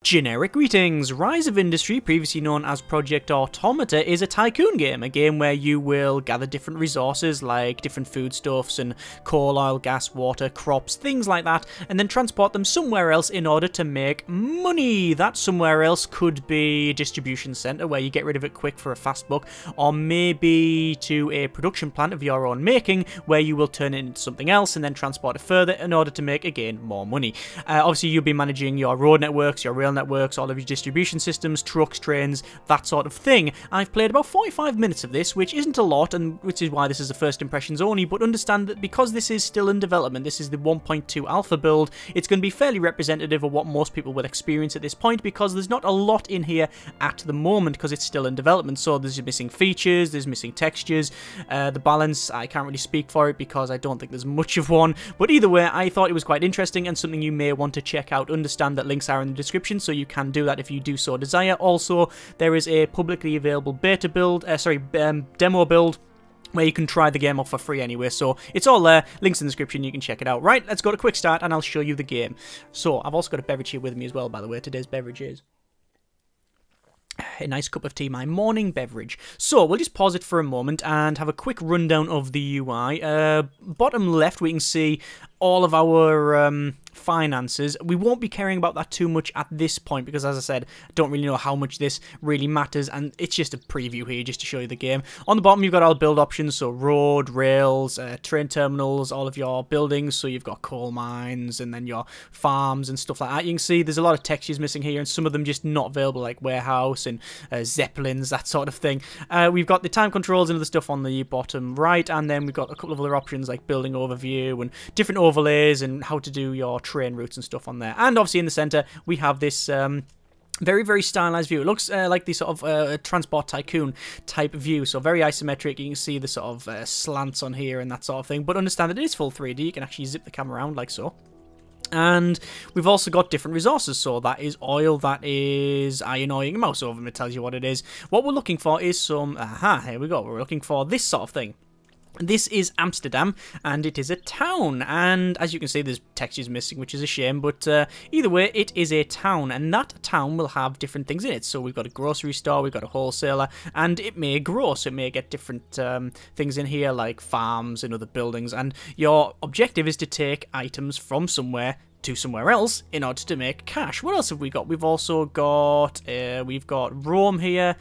Generic greetings! Rise of Industry, previously known as Project Automata, is a tycoon game, a game where you will gather different resources like different foodstuffs and coal, oil, gas, water, crops, things like that, and then transport them somewhere else in order to make money. That somewhere else could be a distribution centre where you get rid of it quick for a fast buck, or maybe to a production plant of your own making where you will turn it into something else and then transport it further in order to make, again, more money. Obviously, you'll be managing your road networks, your rail networks, all of your distribution systems, trucks, trains, that sort of thing. I've played about 45 minutes of this, which isn't a lot, and which is why this is a first impressions only, but understand that because this is still in development, this is the 1.2 alpha build, it's going to be fairly representative of what most people will experience at this point, because there's not a lot in here at the moment, because it's still in development. So there's missing features, there's missing textures, the balance, I can't really speak for it because I don't think there's much of one, but either way, I thought it was quite interesting and something you may want to check out. Understand that links are in the description, so you can do that if you do so desire. Also, there is a publicly available beta build, demo build, where you can try the game off for free anyway, so it's all there, links in the description, you can check it out. Right, let's go to quick start and I'll show you the game. So, I've also got a beverage here with me as well, by the way. Today's beverage is a nice cup of tea, my morning beverage. So, we'll just pause it for a moment and have a quick rundown of the UI. Bottom left, we can see all of our finances. We won't be caring about that too much at this point because, as I said, I don't really know how much this really matters, and it's just a preview here just to show you the game. On the bottom, you've got all build options, so road, rails, train terminals, all of your buildings, so you've got coal mines and then your farms and stuff like that. You can see there's a lot of textures missing here, and some of them just not available, like warehouse and zeppelins, that sort of thing. We've got the time controls and other stuff on the bottom right, and then we've got a couple of other options like building overview and different overlays and how to do your train routes and stuff on there. And obviously in the center we have this very, very stylized view. It looks like the sort of transport tycoon type view, so very isometric. You can see the sort of slants on here and that sort of thing, but understand that it is full 3D. You can actually zip the camera around like so. And we've also got different resources, so that is oil, that is iron ore. You can mouse over them, it tells you what it is. What we're looking for is some, here we go, we're looking for this sort of thing. This is Amsterdam, and it is a town, and as you can see, there's textures missing, which is a shame, but either way, it is a town, and that town will have different things in it. So we've got a grocery store, we've got a wholesaler, and it may grow, so it may get different things in here, like farms and other buildings, and your objective is to take items from somewhere to somewhere else in order to make cash. What else have we got? We've also got Rome here,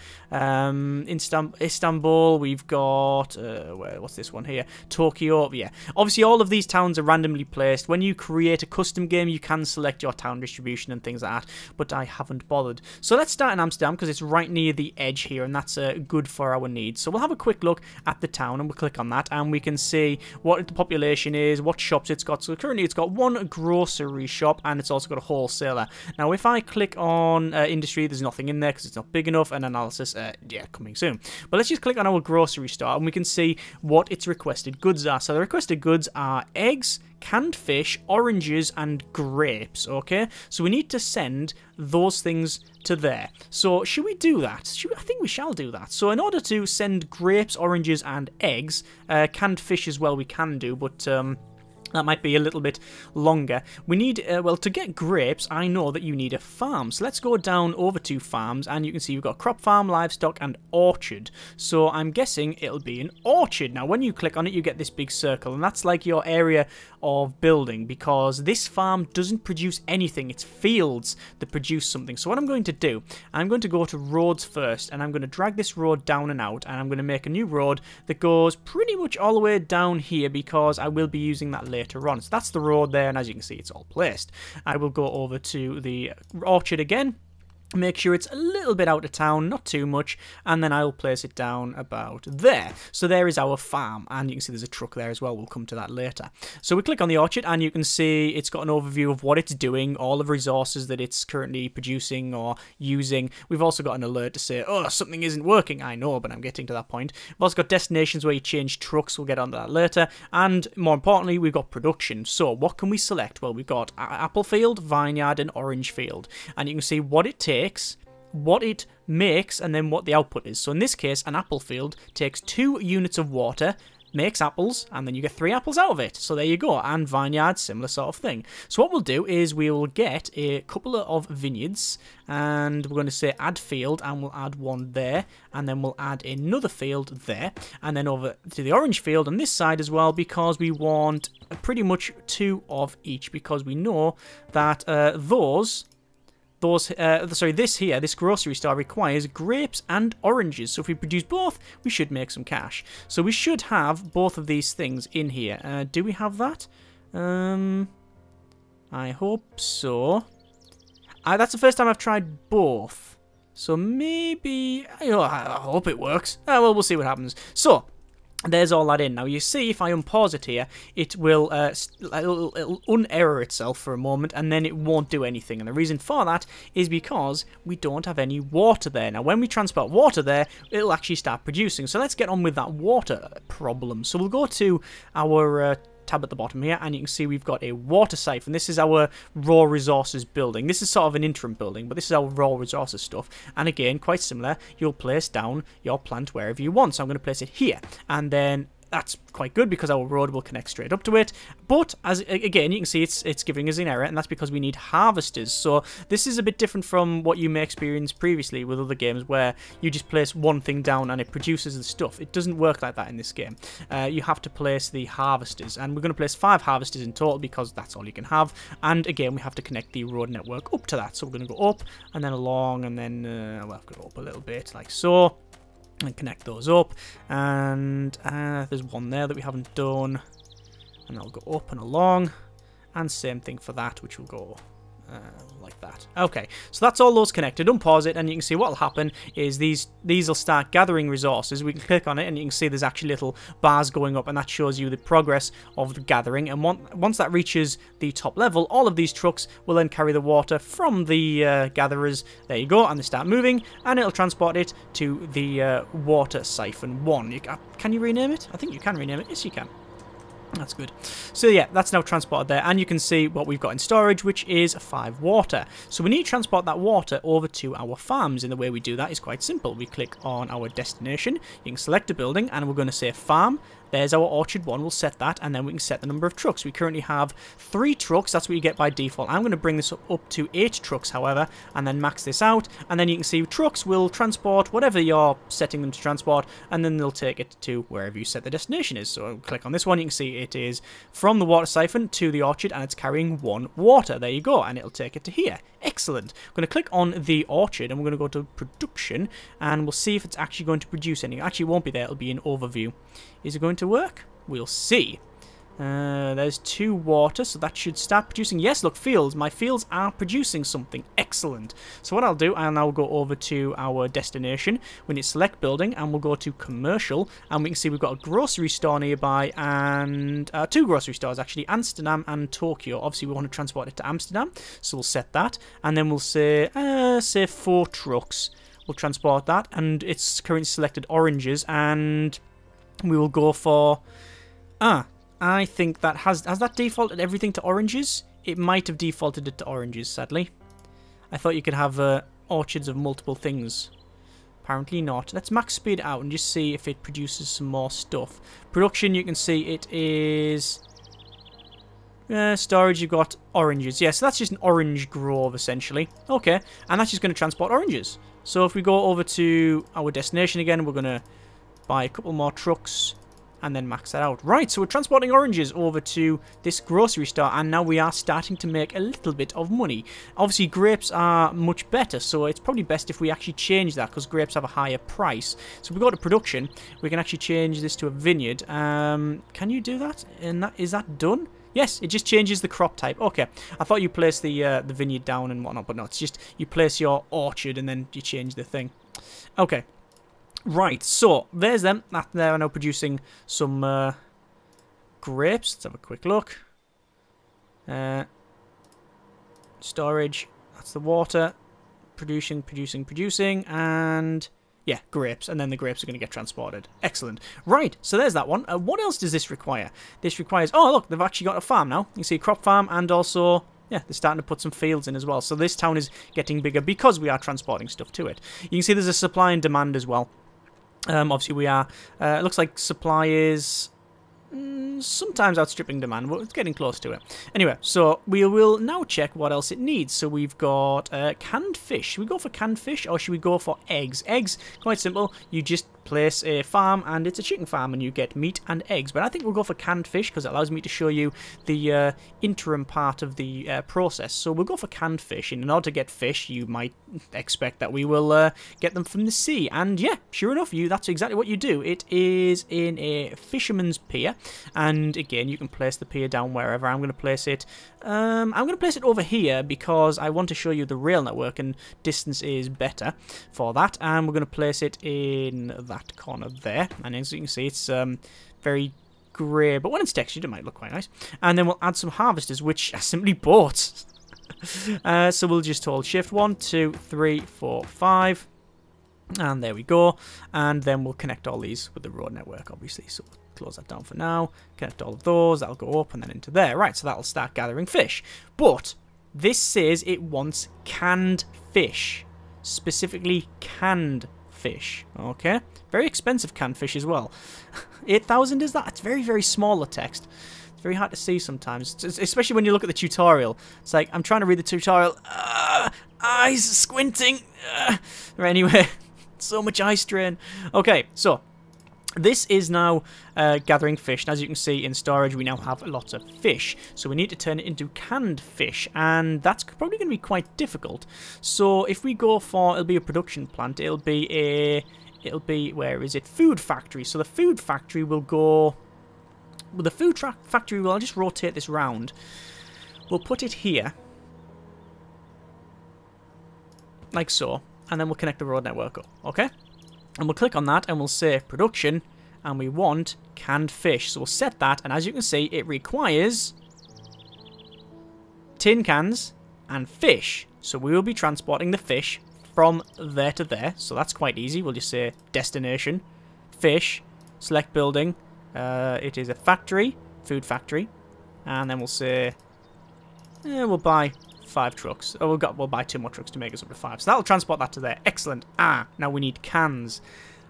Istanbul, we've got what's this one here, Tokyo. Yeah, obviously all of these towns are randomly placed. When you create a custom game, you can select your town distribution and things like that, but I haven't bothered. So let's start in Amsterdam because it's right near the edge here, and that's good for our needs. So we'll have a quick look at the town, and we'll click on that, and we can see what the population is, what shops it's got. So currently it's got one grocery shop, and it's also got a wholesaler. Now if I click on industry, there's nothing in there because it's not big enough, and analysis, yeah, coming soon. But let's just click on our grocery store, and we can see what its requested goods are. So the requested goods are eggs, canned fish, oranges, and grapes. Okay, so we need to send those things to there. So should we do that? I think we shall do that. So in order to send grapes, oranges, and eggs, canned fish as well we can do, but that might be a little bit longer. We need, well, to get grapes, I know that you need a farm. So let's go down over to farms, and you can see you've got crop farm, livestock, and orchard. So I'm guessing it'll be an orchard. Now, when you click on it, you get this big circle, and that's like your area of building, because this farm doesn't produce anything. It's fields that produce something. So what I'm going to do, I'm going to go to roads first, and I'm going to drag this road down and out, and I'm going to make a new road that goes pretty much all the way down here, because I will be using that later on. So that's the road there, and as you can see, it's all placed. I will go over to the orchard again, make sure it's a little bit out of town, not too much, and then I'll place it down about there. So there is our farm, and you can see there's a truck there as well. We'll come to that later. So we click on the orchard, and you can see it's got an overview of what it's doing, all of the resources that it's currently producing or using. We've also got an alert to say, oh, something isn't working. I know, but I'm getting to that point. We've also got destinations where you change trucks. We'll get onto that later. And more importantly, we've got production. So what can we select? Well, we've got apple field, vineyard, and orange field. And you can see what it takes, what it makes, and then what the output is. So in this case, an apple field takes 2 units of water, makes apples, and then you get 3 apples out of it. So there you go. And vineyards, similar sort of thing. So what we'll do is we will get a couple of vineyards, and we're going to say add field, and we'll add one there, and then we'll add another field there, and then over to the orange field on this side as well, because we want pretty much 2 of each, because we know that this grocery store requires grapes and oranges. So if we produce both, we should make some cash. So we should have both of these things in here. Do we have that? I hope so. That's the first time I've tried both. So maybe... I hope it works. Well, we'll see what happens. So... there's all that in. Now, you see, if I unpause it here, it will it'll unerror itself for a moment, and then it won't do anything. And the reason for that is because we don't have any water there. Now, when we transport water there, it'll actually start producing. So let's get on with that water problem. So we'll go to our... tab at the bottom here, and you can see we've got a water siphon. This is our raw resources building. This is sort of an interim building, but this is our raw resources stuff. And again, quite similar, you'll place down your plant wherever you want. So I'm going to place it here, and then that's quite good because our road will connect straight up to it. But as again, you can see it's giving us an error, and that's because we need harvesters. So this is a bit different from what you may experience previously with other games where you just place one thing down and it produces the stuff. It doesn't work like that in this game. You have to place the harvesters, and we're going to place 5 harvesters in total because that's all you can have. And again, we have to connect the road network up to that. So we're going to go up and then along, and then well, I've got to go up a little bit like so. And connect those up, and there's one there that we haven't done, and that'll go up and along, and same thing for that, which will go like that. Okay, so that's all those connected. Unpause it, and you can see what will happen is these will start gathering resources. We can click on it, and you can see there's actually little bars going up, and that shows you the progress of the gathering. And once that reaches the top level, all of these trucks will then carry the water from the gatherers. There you go, and they start moving, and it'll transport it to the water siphon 1. Can you rename it? I think you can rename it. Yes, you can. That's good. So yeah, that's now transported there, and you can see what we've got in storage, which is 5 water. So we need to transport that water over to our farms, and the way we do that is quite simple. We click on our destination, you can select a building, and we're going to say farm. There's our orchard 1, we'll set that, and then we can set the number of trucks. We currently have 3 trucks, that's what you get by default. I'm going to bring this up to 8 trucks, however, and then max this out, and then you can see trucks will transport whatever you're setting them to transport, and then they'll take it to wherever you set the destination is. So I'll click on this one, you can see it is from the water siphon to the orchard, and it's carrying 1 water. There you go, and it'll take it to here. Excellent. I'm going to click on the orchard, and we're going to go to production, and we'll see if it's actually going to produce anything. Actually, it won't be there, it'll be in overview. Is it going to work? We'll see. There's 2 water, so that should start producing. Yes, look, fields. My fields are producing something. Excellent. So what I'll do, I'll now go over to our destination. We need to select building, and we'll go to commercial, and we can see we've got a grocery store nearby, and 2 grocery stores, actually, Amsterdam and Tokyo. Obviously, we want to transport it to Amsterdam, so we'll set that, and then we'll say 4 trucks. We'll transport that, and it's currently selected oranges, and we will go for... I think that has that defaulted everything to oranges? It might have defaulted it to oranges, sadly. I thought you could have orchards of multiple things. Apparently not. Let's max speed out and just see if it produces some more stuff. Production, you can see it is... storage, you've got oranges. Yeah, so that's just an orange grove, essentially. Okay, and that's just going to transport oranges. So if we go over to our destination again, we're going to buy a couple more trucks and then max that out. Right, so we're transporting oranges over to this grocery store, and now we are starting to make a little bit of money. Obviously, grapes are much better, so it's probably best if we actually change that, because grapes have a higher price. So if we go to production, we can actually change this to a vineyard. Can you do that? And is that done? Yes, it just changes the crop type. Okay, I thought you placed the vineyard down and whatnot, but no, it's just you place your orchard and then you change the thing. Okay. Right, so there's them. They're now producing some grapes. Let's have a quick look. Storage. That's the water. Producing, and yeah, grapes. And then the grapes are going to get transported. Excellent. Right, so there's that one. What else does this require? This requires... Oh, look, they've actually got a farm now. You can see a crop farm, and also... Yeah, they're starting to put some fields in as well. So this town is getting bigger because we are transporting stuff to it. You can see there's a supply and demand as well. Obviously, we are... it looks like supply is sometimes outstripping demand, but it's getting close to it. Anyway, so we will now check what else it needs. So we've got canned fish. Should we go for canned fish or should we go for eggs? Eggs, quite simple. You just place a farm and it's a chicken farm and you get meat and eggs. But I think we'll go for canned fish because it allows me to show you the interim part of the process. So we'll go for canned fish. And in order to get fish, you might expect that we will get them from the sea. And yeah, sure enough, that's exactly what you do. It is in a fisherman's pier. And again, you can place the pier down wherever. I'm going to place it. I'm going to place it over here because I want to show you the rail network and distance is better for that. And we're going to place it in that corner there. And as you can see, it's very grey, but when it's textured, it might look quite nice. And then we'll add some harvesters, which I simply bought. So we'll just hold shift 1, 2, 3, 4, 5. And there we go. And then we'll connect all these with the road network, obviously. So we'll close that down for now. Connect all of those. That'll go up and then into there. Right, so that'll start gathering fish. But this says it wants canned fish. Specifically canned fish. Okay? Very expensive canned fish as well. 8,000 is that? It's very, very small, the text. It's very hard to see sometimes. Especially when you look at the tutorial. It's like, I'm trying to read the tutorial. Eyes squinting. Right, anyway. So much eye strain. Okay, so this is now gathering fish. And as you can see in storage, we now have lots of fish. So we need to turn it into canned fish. And that's probably going to be quite difficult. So if we go for, it'll be a production plant. It'll be, where is it? Food factory. So the food factory will go, well, the food factory will, I'll just rotate this round. We'll put it here. Like so. And then we'll connect the road network up. Okay? And we'll click on that and we'll say production and we want canned fish. So we'll set that and as you can see it requires tin cans and fish. So we will be transporting the fish from there to there. So that's quite easy. We'll just say destination, fish, select building. It is a factory, food factory. And then we'll say, we'll buy 5 trucks. Oh, we'll buy 2 more trucks to make us up to 5. So that'll transport that to there. Excellent. Now we need cans.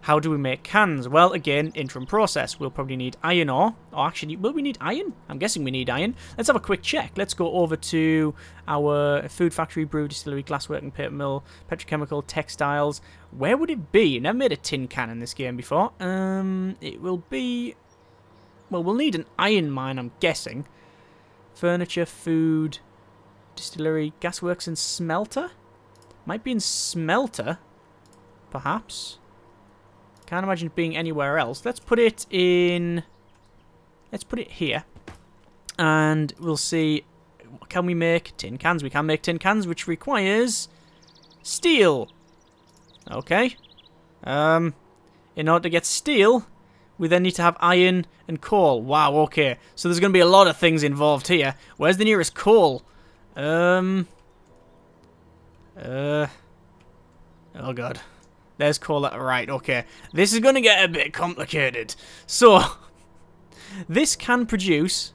How do we make cans? Well, again, interim process. We'll probably need iron ore. Or actually, will we need iron? I'm guessing we need iron. Let's have a quick check. Let's go over to our food factory, brew, distillery, glassworking, paper mill, petrochemical, textiles. Where would it be? Never made a tin can in this game before. It will be... Well, we'll need an iron mine, I'm guessing. Furniture, food... Distillery, gasworks and smelter? Might be in smelter, perhaps. Can't imagine it being anywhere else. Let's put it in... Let's put it here. And we'll see... Can we make tin cans? We can make tin cans, which requires... steel. Okay. In order to get steel, we then need to have iron and coal. Wow, okay. So there's going to be a lot of things involved here. Where's the nearest coal? Oh god. There's coal. Right, okay. This is going to get a bit complicated. So, this can produce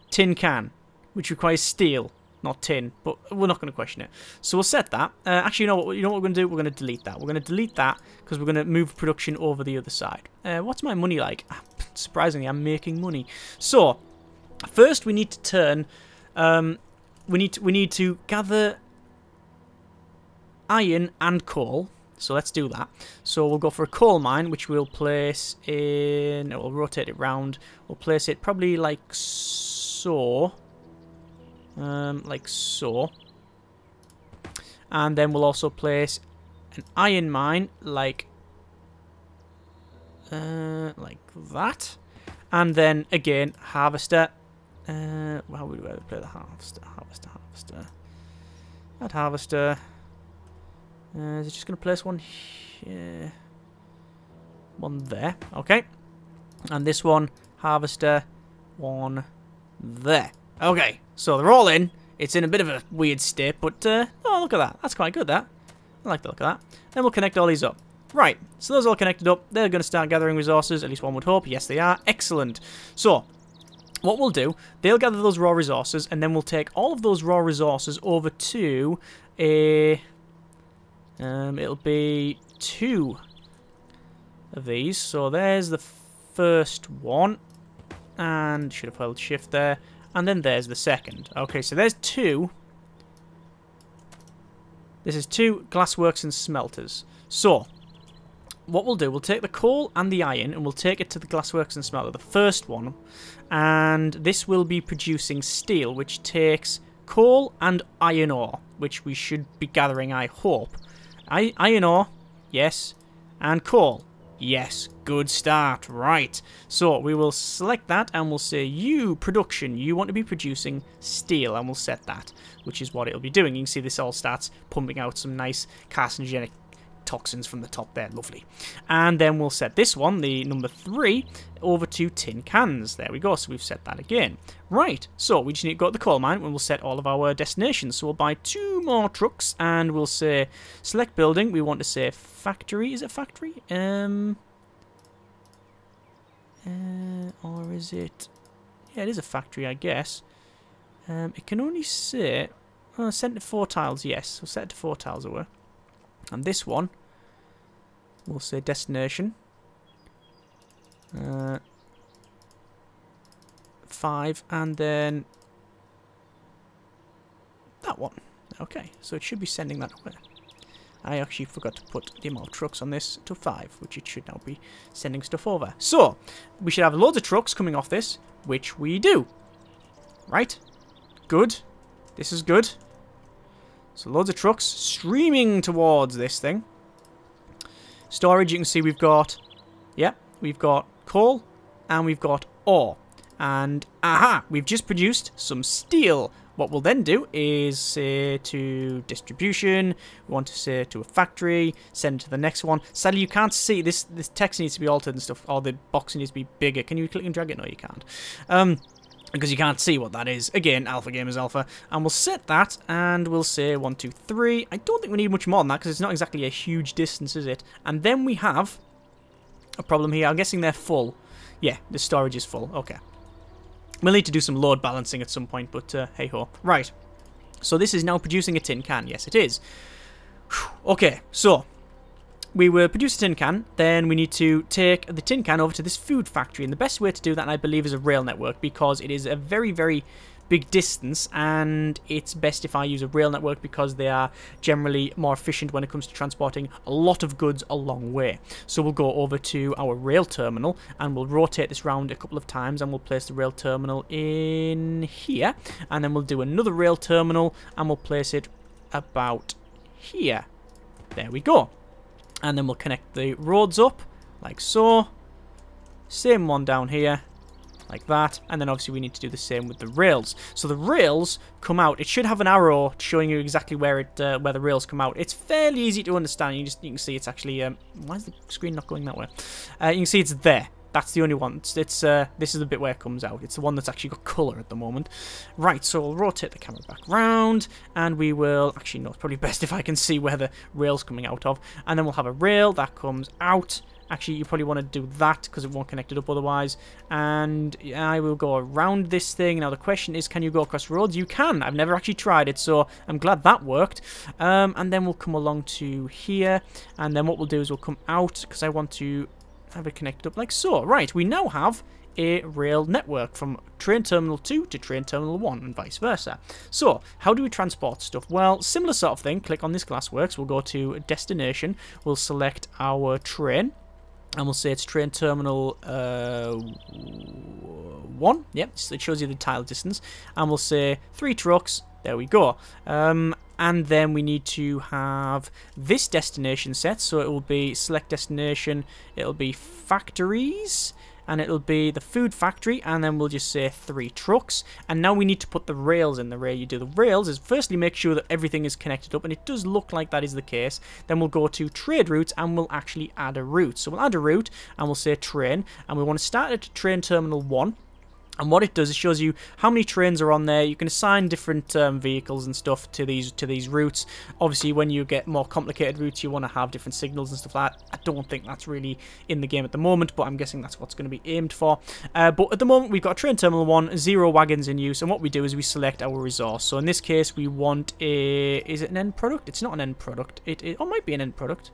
tin can, which requires steel, not tin, but we're not going to question it. So we'll set that. Actually, you know what we're going to do? We're going to delete that. We're going to delete that because we're going to move production over the other side. What's my money like? Surprisingly, I'm making money. So, first, we need to turn. We need to gather iron and coal. So let's do that. So we'll go for a coal mine, which we'll place in. We'll rotate it round. We'll place it probably like so. Like so. And then we'll also place an iron mine like that. And then again, harvester. How would we play the harvester? That harvester. Is it just going to place one here? One there. Okay. And this one, harvester, one there. Okay. So they're all in. It's in a bit of a weird state, but oh, look at that. That's quite good, that. I like the look of that. Then we'll connect all these up. Right. So those are all connected up. They're going to start gathering resources. At least one would hope. Yes, they are. Excellent. So, what we'll do, they'll gather those raw resources, and then we'll take all of those raw resources over to a... it'll be 2 of these. So there's the first one. And should have held shift there. And then there's the second. Okay, so there's two. This is two glassworks and smelters. So, what we'll do, we'll take the coal and the iron and we'll take it to the glassworks and smelter, the first one. And this will be producing steel, which takes coal and iron ore, which we should be gathering, I hope. Iron ore, yes. And coal, yes. Good start, right. So we will select that and we'll say you, production, you want to be producing steel, and we'll set that, which is what it'll be doing. You can see this all starts pumping out some nice carcinogenic toxins from the top there, lovely. And then we'll set this one, the number 3, over to tin cans. There we go, so we've set that again. Right, so we just need to go to the coal mine and we'll set all of our destinations. So we'll buy 2 more trucks and we'll say select building. We want to say factory. Is it factory? Or is it... Yeah, it is a factory, I guess. It can only say... set it to 4 tiles, yes. We'll set it to 4 tiles away. And this one, we'll say destination. 5, and then that one. Okay, so it should be sending that away. I actually forgot to put the amount of trucks on this to 5, which it should now be sending stuff over. So, we should have loads of trucks coming off this, which we do. Right? Good. This is good. So loads of trucks streaming towards this thing. Storage, you can see we've got... Yeah, we've got coal and we've got ore. And, aha, we've just produced some steel. What we'll then do is say to distribution, we want to say to a factory, send to the next one. Sadly, you can't see, this text needs to be altered and stuff, or the box needs to be bigger. Can you click and drag it? No, you can't. Because you can't see what that is. Again, Alpha Gamers Alpha. And we'll set that, and we'll say 1, 2, 3. I don't think we need much more than that, because it's not exactly a huge distance, is it? And then we have a problem here. I'm guessing they're full. Yeah, the storage is full. Okay. We'll need to do some load balancing at some point, but hey-ho. Right. So this is now producing a tin can. Yes, it is. Okay, so we will produce a tin can, then we need to take the tin can over to this food factory, and the best way to do that, I believe, is a rail network, because it is a very, very big distance, and it's best if I use a rail network because they are generally more efficient when it comes to transporting a lot of goods a long way. So we'll go over to our rail terminal, and we'll rotate this round a couple of times, and we'll place the rail terminal in here, and then we'll do another rail terminal, and we'll place it about here. There we go. And then we'll connect the roads up, like so. Same one down here, like that. And then obviously we need to do the same with the rails. So the rails come out. It should have an arrow showing you exactly where the rails come out. It's fairly easy to understand. You can see it's actually... why is the screen not going that way? You can see it's there. That's the only one. This is the bit where it comes out. It's the one that's actually got colour at the moment. Right, so we'll rotate the camera back round, and we will... Actually, no, it's probably best if I can see where the rail's coming out of. And then we'll have a rail that comes out. Actually, you probably want to do that because it won't connect it up otherwise. And I will go around this thing. Now, the question is, can you go across roads? You can. I've never actually tried it, so I'm glad that worked. And then we'll come along to here. And then what we'll do is we'll come out because I want to have it connected up like so. Right, we now have a rail network from train terminal 2 to train terminal 1 and vice versa. So, how do we transport stuff? Well, similar sort of thing. Click on this glassworks. We'll go to destination. We'll select our train. And we'll say it's train terminal 1. Yep, so it shows you the tile distance. And we'll say 3 trucks. There we go. And then we need to have this destination set. So it will be select destination. It'll be factories. And it'll be the food factory. And then we'll just say 3 trucks. And now we need to put the rails in. The way you do the rails is firstly make sure that everything is connected up. And it does look like that is the case. Then we'll go to trade routes and we'll actually add a route. So we'll add a route and we'll say train. And we want to start at train terminal 1. And what it does, it shows you how many trains are on there. You can assign different vehicles and stuff to these routes. Obviously, when you get more complicated routes, you want to have different signals and stuff like that. I don't think that's really in the game at the moment, but I'm guessing that's what's going to be aimed for. But at the moment, we've got train terminal 1, 0 wagons in use, and what we do is we select our resource. So in this case, we want a... Is it an end product? It's not an end product. It might be an end product.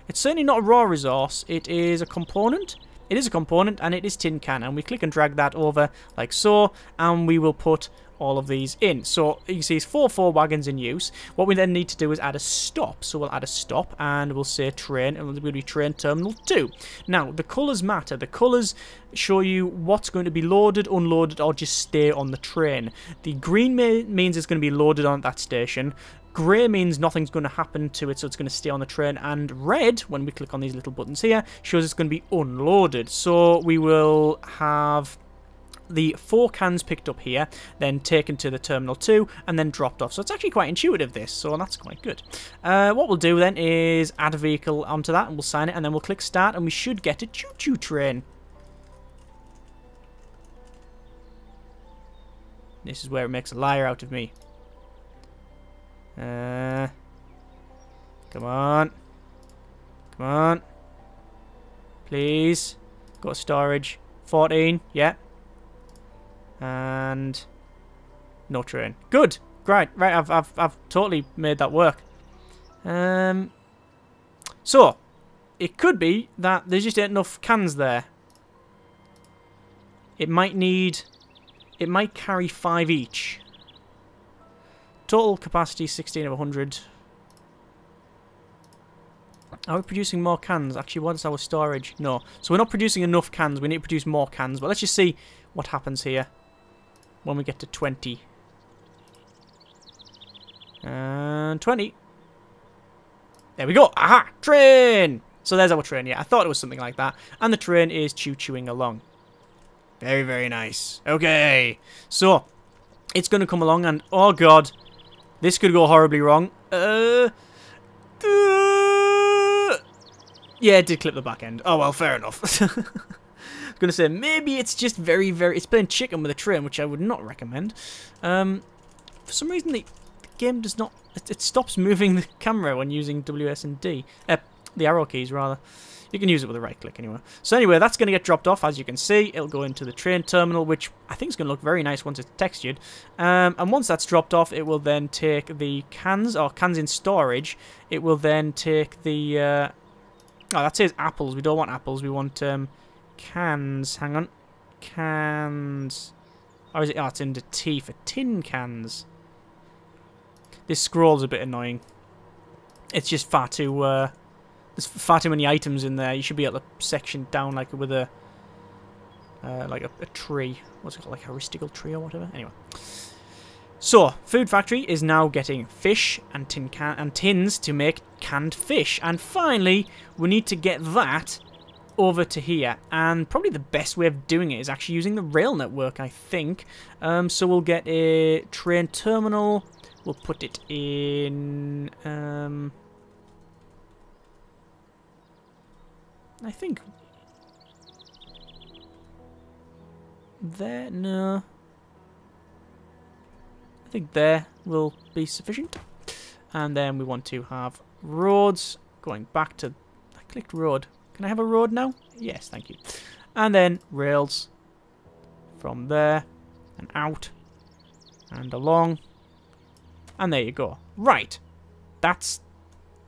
It's certainly not a raw resource. It is a component. it is a component and it is tin can, and we click and drag that over like so, and we will put all of these in. So you can see it's 4 wagons in use. What we then need to do is add a stop. So we'll add a stop and we'll say train, and it'll be train terminal 2. Now the colours matter. The colours show you what's going to be loaded, unloaded, or just stay on the train. The green means it's going to be loaded on that station. Grey means nothing's going to happen to it, so it's going to stay on the train. And red, when we click on these little buttons here, shows it's going to be unloaded. So we will have the 4 cans picked up here, then taken to the Terminal 2, and then dropped off. So it's actually quite intuitive, this, so that's quite good. What we'll do then is add a vehicle onto that, and we'll sign it, and then we'll click Start, and we should get a choo-choo train. This is where it makes a liar out of me. Come on. Come on. Please. Go to storage. 14, yeah. And no train. Good. Great. Right, I've totally made that work. So it could be that there's just ain't enough cans there. It might carry 5 each. Total capacity 16 of 100. Are we producing more cans? Actually, what's our storage? No. So we're not producing enough cans. We need to produce more cans. But let's just see what happens here when we get to 20. And 20. There we go. Aha! Train! So there's our train. Yeah, I thought it was something like that. And the train is choo-chooing along. Very, very nice. Okay. So it's going to come along and... oh, God. This could go horribly wrong. Yeah, it did clip the back end. Oh, well, fair enough. I was going to say, maybe it's just very, very... it's playing chicken with a train, which I would not recommend. For some reason, the game does not... It stops moving the camera when using WS and D. The arrow keys, rather. You can use it with a right click anyway. So anyway, that's going to get dropped off, as you can see. It'll go into the train terminal, which I think is going to look very nice once it's textured. And once that's dropped off, it will then take the cans, or cans in storage. It will then take the... oh, that says apples. We don't want apples. We want cans. Hang on. Cans. Or is it? Oh, it's into T for tin cans. This scroll's a bit annoying. It's just far too... there's far too many items in there. You should be able to section down like with a like a tree. What's it called? Like a heuristic tree or whatever. Anyway. So, Food Factory is now getting fish and tins to make canned fish. And finally, we need to get that over to here. And probably the best way of doing it is actually using the rail network, I think. So we'll get a train terminal. We'll put it in... I think... there? No. I think there will be sufficient. And then we want to have roads going back to... I clicked road. Can I have a road now? Yes, thank you. And then rails from there and out and along. And there you go. Right. That's,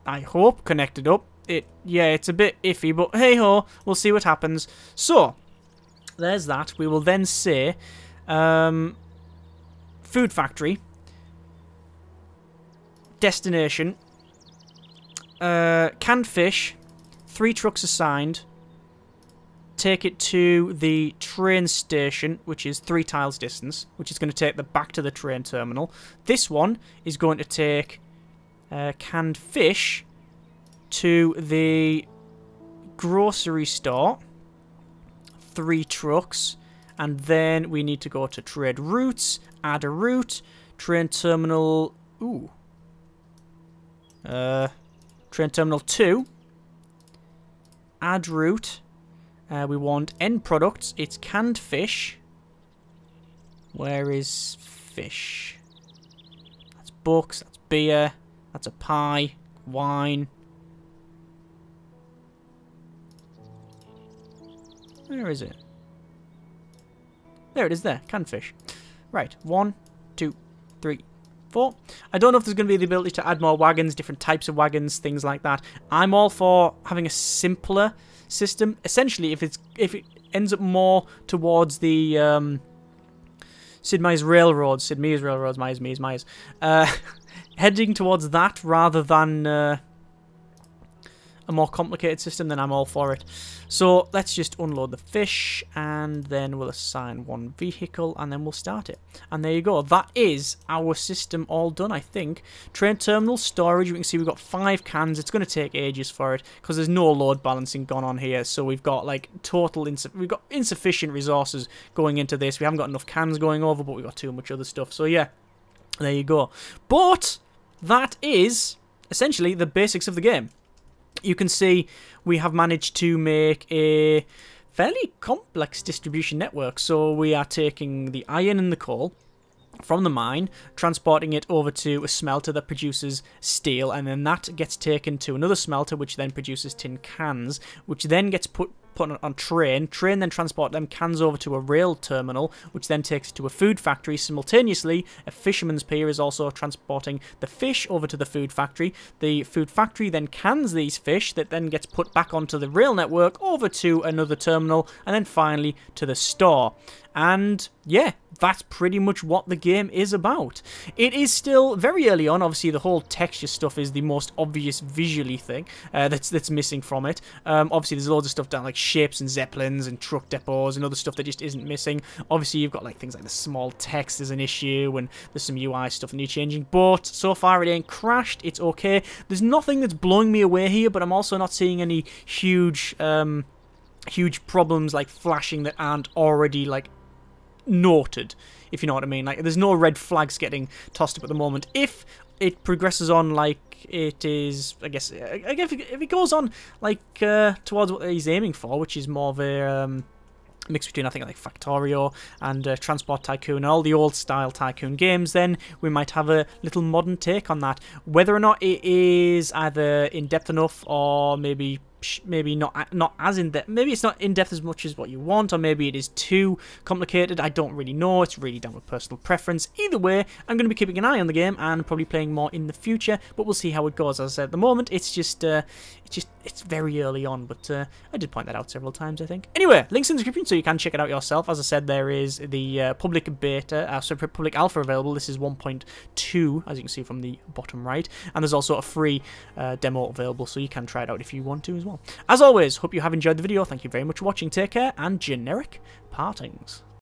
I hope, connected up. Yeah, it's a bit iffy, but hey-ho, we'll see what happens. So, there's that. We will then say, Food Factory, destination, canned fish, 3 trucks assigned, take it to the train station, which is 3 tiles distance, which is going to take the back to the train terminal. This one is going to take canned fish to the grocery store, 3 trucks, and then we need to go to trade routes, add a route, train terminal, train terminal 2, add route, we want end products, it's canned fish, where is fish? That's books, that's beer, that's a pie, wine. Where is it? There it is there. Canned fish. Right. 1, 2, 3, 4. I don't know if there's going to be the ability to add more wagons, different types of wagons, things like that. I'm all for having a simpler system. Essentially, if it ends up more towards the Sid Meier's Railroads, Myers, heading towards that rather than a more complicated system, then I'm all for it. So let's just unload the fish, and then we'll assign one vehicle, and then we'll start it. And there you go. That is our system all done, I think. Train terminal storage. You can see we've got 5 cans. It's going to take ages for it because there's no load balancing gone on here. So we've got like we've got insufficient resources going into this. We haven't got enough cans going over, but we've got too much other stuff. So yeah, there you go. But that is essentially the basics of the game. You can see we have managed to make a fairly complex distribution network. So we are taking the iron and the coal from the mine, transporting it over to a smelter that produces steel, and then that gets taken to another smelter which then produces tin cans, which then gets put on train then transport them cans over to a rail terminal, which then takes it to a food factory. Simultaneously, a fisherman's pier is also transporting the fish over to the food factory. The food factory then cans these fish, that then gets put back onto the rail network over to another terminal, and then finally to the store. And yeah, that's pretty much what the game is about. It is still very early on. Obviously, the whole texture stuff is the most obvious visually thing that's missing from it. Obviously, there's loads of stuff down like ships and zeppelins and truck depots and other stuff that just isn't missing. Obviously, you've got like things like the small text is an issue, and there's some UI stuff that needs changing. But so far, it ain't crashed. It's okay. There's nothing that's blowing me away here, but I'm also not seeing any huge problems like flashing that aren't already like noted, if you know what I mean. Like, there's no red flags getting tossed up at the moment. If it progresses on like it is, I guess if it goes on like towards what he's aiming for, which is more of a mix between, I think, like Factorio and Transport Tycoon and all the old style Tycoon games, then we might have a little modern take on that. Whether or not it is either in depth enough, or maybe not as in depth. Maybe it's not in depth as much as what you want, or maybe it is too complicated. I don't really know. It's really down to personal preference. Either way, I'm going to be keeping an eye on the game and probably playing more in the future. But we'll see how it goes. As I said, at the moment, it's very early on. But I did point that out several times, I think. Anyway, links in the description so you can check it out yourself. As I said, there is the public beta, public alpha available. This is 1.2, as you can see from the bottom right, and there's also a free demo available, so you can try it out if you want to as well. As always, hope you have enjoyed the video. Thank you very much for watching. Take care, and generic partings.